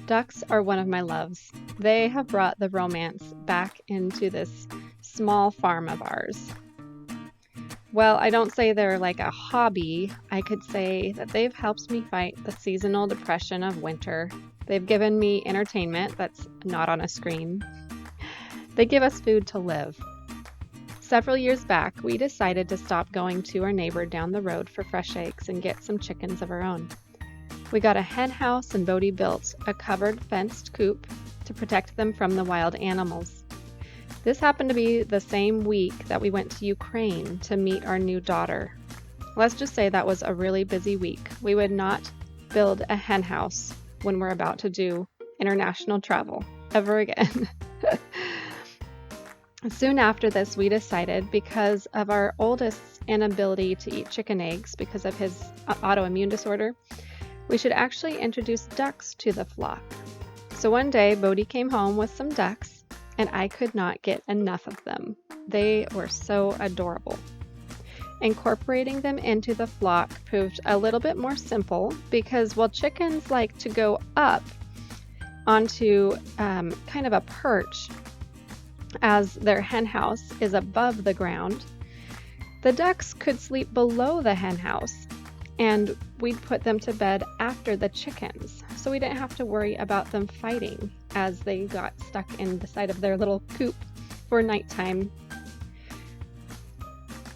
Ducks are one of my loves. They have brought the romance back into this small farm of ours. Well, I don't say they're like a hobby. I could say that they've helped me fight the seasonal depression of winter. They've given me entertainment that's not on a screen. They give us food to live. Several years back, we decided to stop going to our neighbor down the road for fresh eggs and get some chickens of our own. We got a hen house and Bodie built a covered fenced coop to protect them from the wild animals. This happened to be the same week that we went to Ukraine to meet our new daughter. Let's just say that was a really busy week. We would not build a hen house when we're about to do international travel ever again. Soon after this, we decided, because of our oldest's inability to eat chicken eggs because of his autoimmune disorder, we should actually introduce ducks to the flock. So one day, Bodie came home with some ducks, and I could not get enough of them. They were so adorable. Incorporating them into the flock proved a little bit more simple because while chickens like to go up onto kind of a perch as their hen house is above the ground, the ducks could sleep below the hen house, and we'd put them to bed after the chickens, so we didn't have to worry about them fighting as they got stuck in the side of their little coop for nighttime.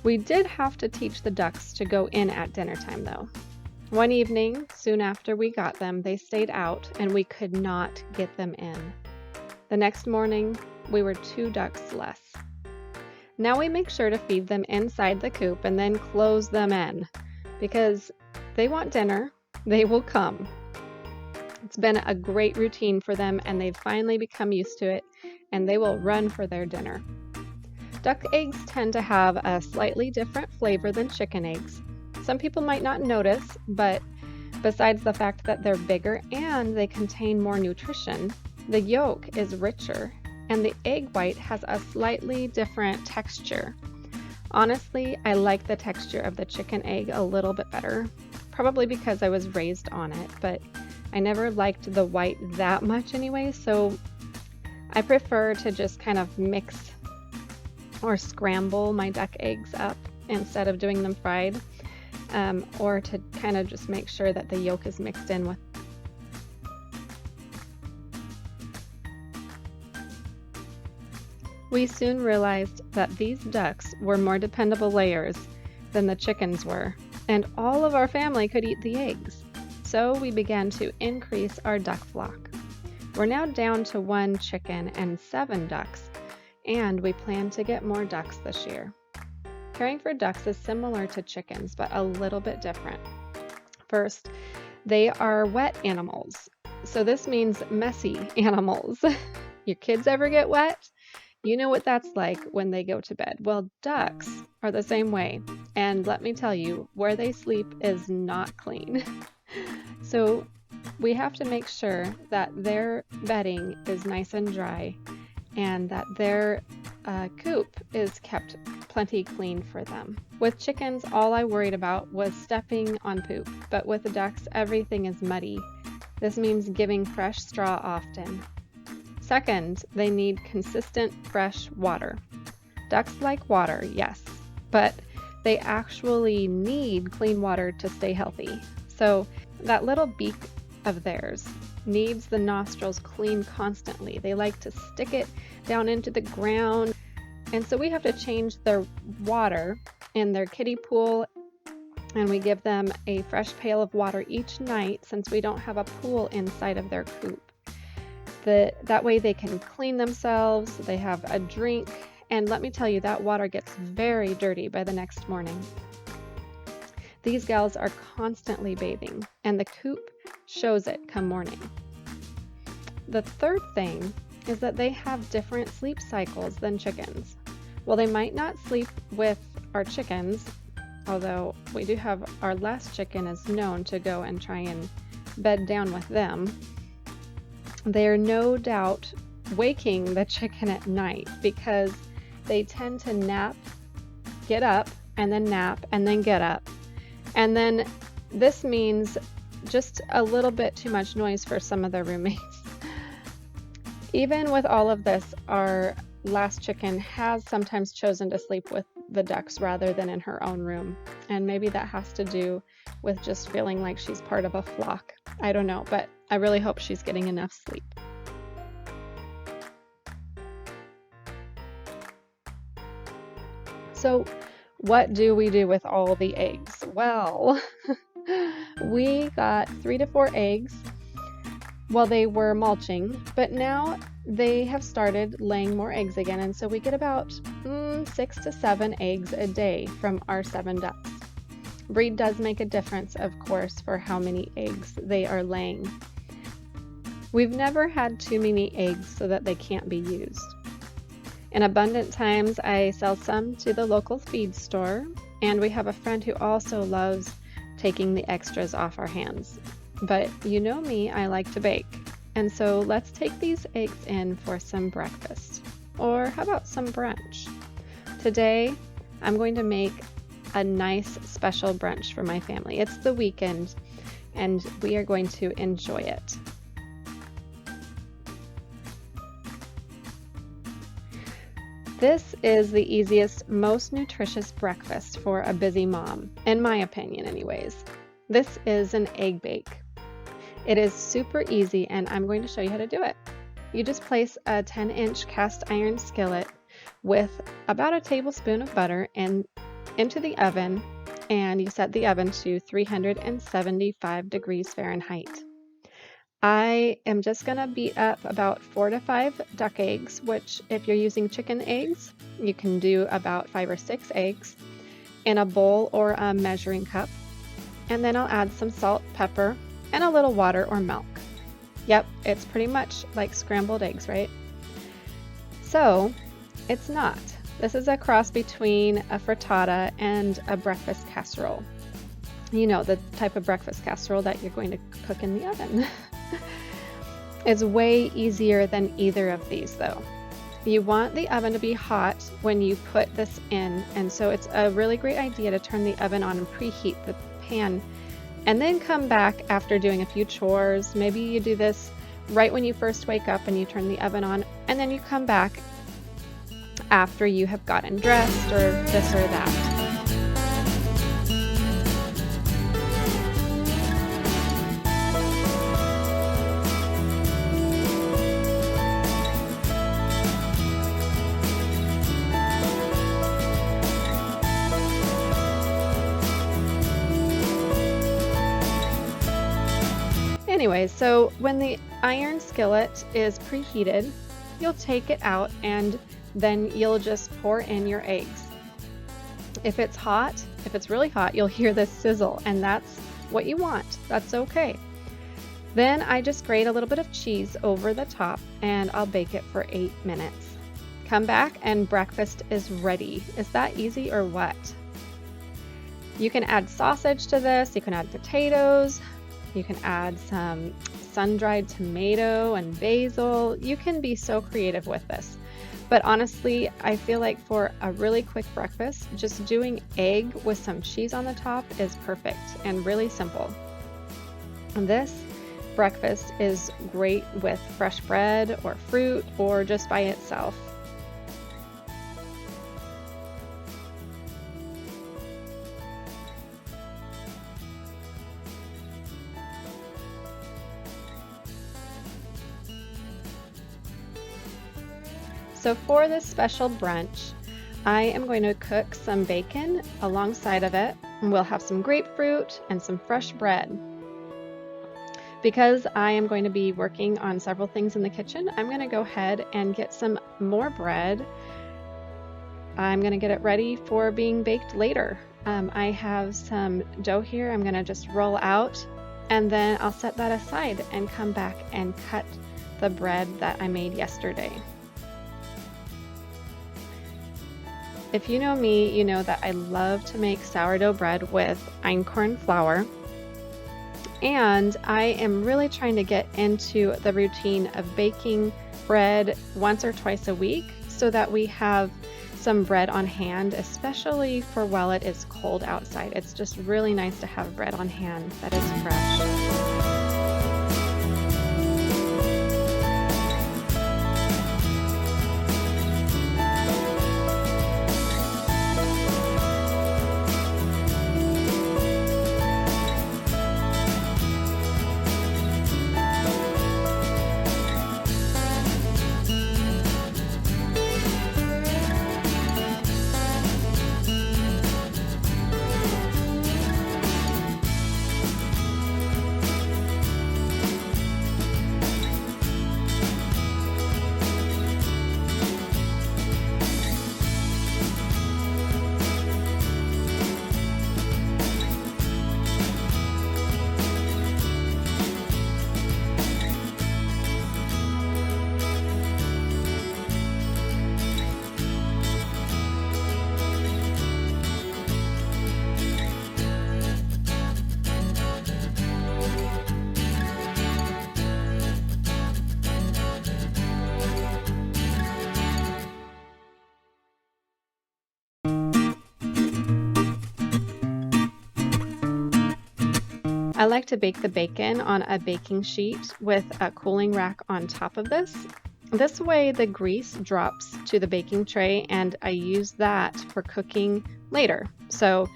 We did have to teach the ducks to go in at dinner time though. One evening, soon after we got them, they stayed out and we could not get them in. The next morning, we were 2 ducks less. Now we make sure to feed them inside the coop and then close them in because they want dinner, they will come. It's been a great routine for them and they've finally become used to it and they will run for their dinner. Duck eggs tend to have a slightly different flavor than chicken eggs. Some people might not notice, but besides the fact that they're bigger and they contain more nutrition, the yolk is richer and the egg white has a slightly different texture. Honestly, I like the texture of the chicken egg a little bit better, probably because I was raised on it, but I never liked the white that much anyway, so I prefer to just kind of mix or scramble my duck eggs up instead of doing them fried, or to kind of just make sure that the yolk is mixed in with. We soon realized that these ducks were more dependable layers than the chickens were, and all of our family could eat the eggs. So we began to increase our duck flock. We're now down to 1 chicken and 7 ducks, and we plan to get more ducks this year. Caring for ducks is similar to chickens, but a little bit different. First, they are wet animals. So this means messy animals. Your kids ever get wet? You know what that's like when they go to bed. Well, ducks are the same way. And let me tell you, where they sleep is not clean. So we have to make sure that their bedding is nice and dry and that their coop is kept plenty clean for them. With chickens, all I worried about was stepping on poop, but with the ducks, everything is muddy. This means giving fresh straw often. Second, they need consistent fresh water. Ducks like water, yes, but they actually need clean water to stay healthy. So that little beak of theirs needs the nostrils clean constantly. They like to stick it down into the ground. And so we have to change their water in their kiddie pool, and we give them a fresh pail of water each night since we don't have a pool inside of their coop. That way they can clean themselves, they have a drink, and let me tell you, that water gets very dirty by the next morning. These gals are constantly bathing, and the coop shows it come morning. The third thing is that they have different sleep cycles than chickens. Well, they might not sleep with our chickens, although we do have our last chicken is known to go and try and bed down with them. They are no doubt waking the chicken at night because they tend to nap, get up, and then nap, and then get up. And then this means just a little bit too much noise for some of their roommates. Even with all of this, our last chicken has sometimes chosen to sleep with the ducks rather than in her own room. And maybe that has to do with just feeling like she's part of a flock. I don't know, but I really hope she's getting enough sleep. So, what do we do with all the eggs? Well, we got 3 to 4 eggs while they were mulching, but now they have started laying more eggs again, and so we get about 6 to 7 eggs a day from our 7 ducks. Breed does make a difference, of course, for how many eggs they are laying. We've never had too many eggs so that they can't be used. In abundant times, I sell some to the local feed store, and we have a friend who also loves taking the extras off our hands. But you know me, I like to bake. And so let's take these eggs in for some breakfast. Or how about some brunch? Today, I'm going to make a nice special brunch for my family. It's the weekend, and we are going to enjoy it. This is the easiest, most nutritious breakfast for a busy mom, in my opinion anyways. This is an egg bake. It is super easy, and I'm going to show you how to do it. You just place a 10-inch cast iron skillet with about a tablespoon of butter into the oven, and you set the oven to 375 degrees Fahrenheit. I am just going to beat up about 4 to 5 duck eggs, which if you're using chicken eggs, you can do about 5 or 6 eggs in a bowl or a measuring cup. And then I'll add some salt, pepper, and a little water or milk. Yep, it's pretty much like scrambled eggs, right? So, it's not. This is a cross between a frittata and a breakfast casserole. You know, the type of breakfast casserole that you're going to cook in the oven. It's way easier than either of these though. You want the oven to be hot when you put this in, and so it's a really great idea to turn the oven on and preheat the pan and then come back after doing a few chores. Maybe you do this right when you first wake up and you turn the oven on, and then you come back after you have gotten dressed or this or that. Anyways, so when the iron skillet is preheated, you'll take it out and then you'll just pour in your eggs. If it's hot, if it's really hot, you'll hear this sizzle, and that's what you want. That's okay. Then I just grate a little bit of cheese over the top and I'll bake it for 8 minutes. Come back and breakfast is ready. Is that easy or what? You can add sausage to this, you can add potatoes, you can add some sun-dried tomato and basil. You can be so creative with this. But honestly, I feel like for a really quick breakfast, just doing egg with some cheese on the top is perfect and really simple. And this breakfast is great with fresh bread or fruit or just by itself. So for this special brunch, I am going to cook some bacon alongside of it, and we'll have some grapefruit and some fresh bread. Because I am going to be working on several things in the kitchen, I'm going to go ahead and get some more bread. I'm going to get it ready for being baked later. I have some dough here I'm going to just roll out, and then I'll set that aside and come back and cut the bread that I made yesterday. If you know me, you know that I love to make sourdough bread with Einkorn flour. And I am really trying to get into the routine of baking bread once or twice a week so that we have some bread on hand, especially for while it is cold outside. It's just really nice to have bread on hand that is fresh. I like to bake the bacon on a baking sheet with a cooling rack on top of this. This way the grease drops to the baking tray and I use that for cooking later. So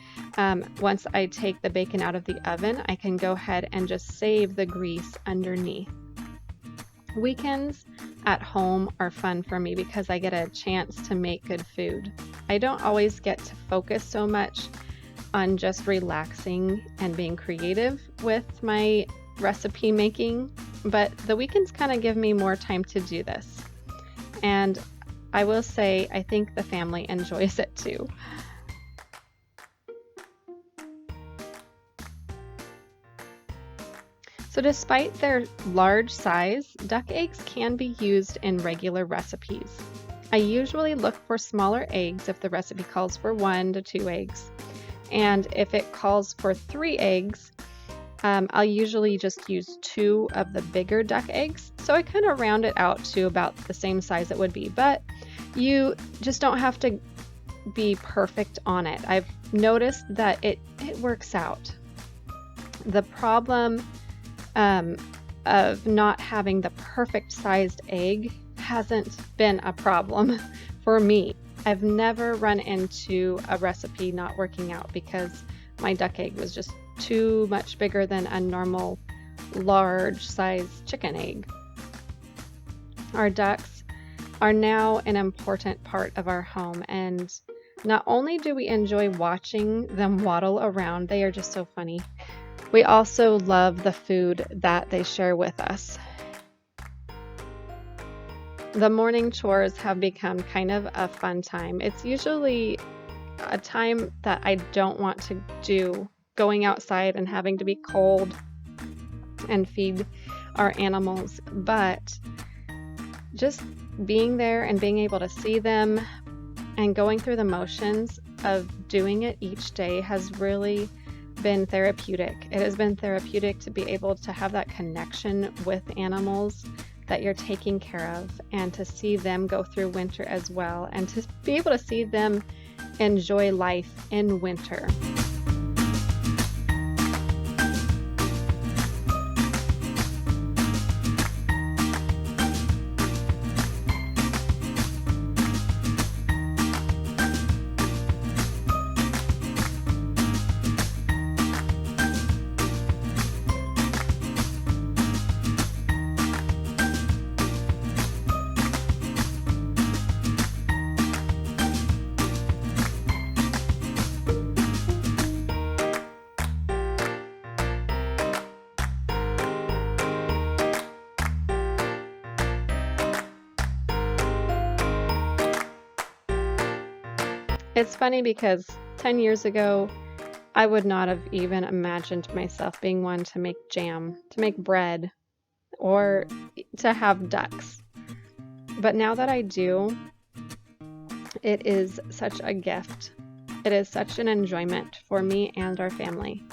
once I take the bacon out of the oven, I can go ahead and just save the grease underneath. Weekends at home are fun for me because I get a chance to make good food. I don't always get to focus so much on just relaxing and being creative with my recipe making, but the weekends kind of give me more time to do this. And I will say, I think the family enjoys it too. So despite their large size, duck eggs can be used in regular recipes. I usually look for smaller eggs if the recipe calls for 1 to 2 eggs. And if it calls for 3 eggs, I'll usually just use 2 of the bigger duck eggs. So I kind of round it out to about the same size it would be, but you just don't have to be perfect on it. I've noticed that it works out. The problem of not having the perfect sized egg hasn't been a problem for me. I've never run into a recipe not working out because my duck egg was just too much bigger than a normal large size chicken egg. Our ducks are now an important part of our home, and not only do we enjoy watching them waddle around, they are just so funny. We also love the food that they share with us. The morning chores have become kind of a fun time. It's usually a time that I don't want to do, going outside and having to be cold and feed our animals, but just being there and being able to see them and going through the motions of doing it each day has really been therapeutic. It has been therapeutic to be able to have that connection with animals that you're taking care of and to see them go through winter as well and to be able to see them enjoy life in winter. It's funny because 10 years ago, I would not have even imagined myself being one to make jam, to make bread, or to have ducks. But now that I do, it is such a gift. It is such an enjoyment for me and our family.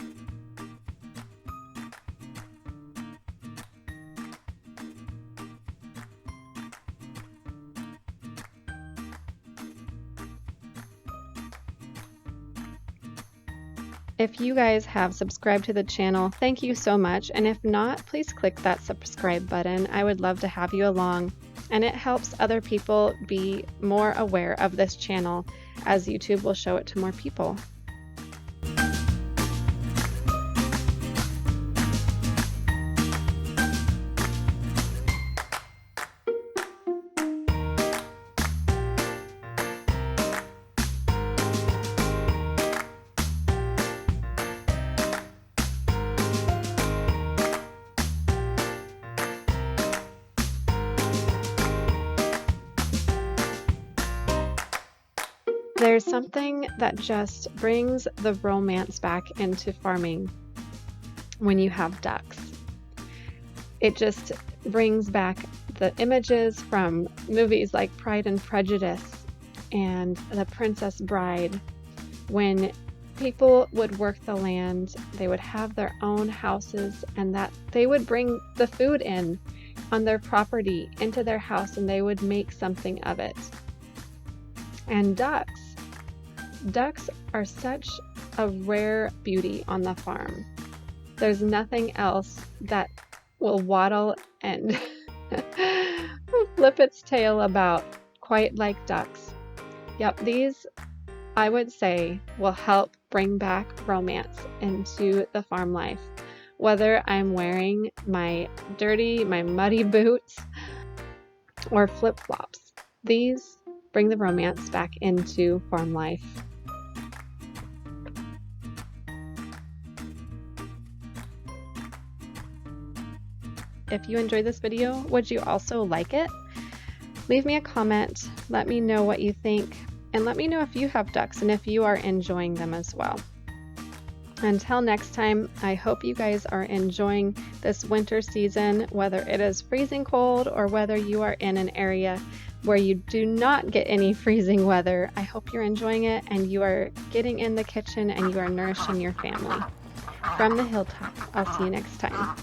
If you guys have subscribed to the channel, thank you so much. And if not, please click that subscribe button. I would love to have you along. And it helps other people be more aware of this channel as YouTube will show it to more people. There's something that just brings the romance back into farming when you have ducks. It just brings back the images from movies like Pride and Prejudice and The Princess Bride. When people would work the land, they would have their own houses, and that they would bring the food in on their property into their house and they would make something of it. And ducks are such a rare beauty on the farm. There's nothing else that will waddle and flip its tail about quite like ducks. Yep, these, I would say, will help bring back romance into the farm life. Whether I'm wearing my muddy boots or flip-flops, these bring the romance back into farm life. If you enjoyed this video, would you also like it? Leave me a comment, let me know what you think, and let me know if you have ducks and if you are enjoying them as well. Until next time, I hope you guys are enjoying this winter season, whether it is freezing cold or whether you are in an area where you do not get any freezing weather. I hope you're enjoying it and you are getting in the kitchen and you are nourishing your family. From the hilltop, I'll see you next time.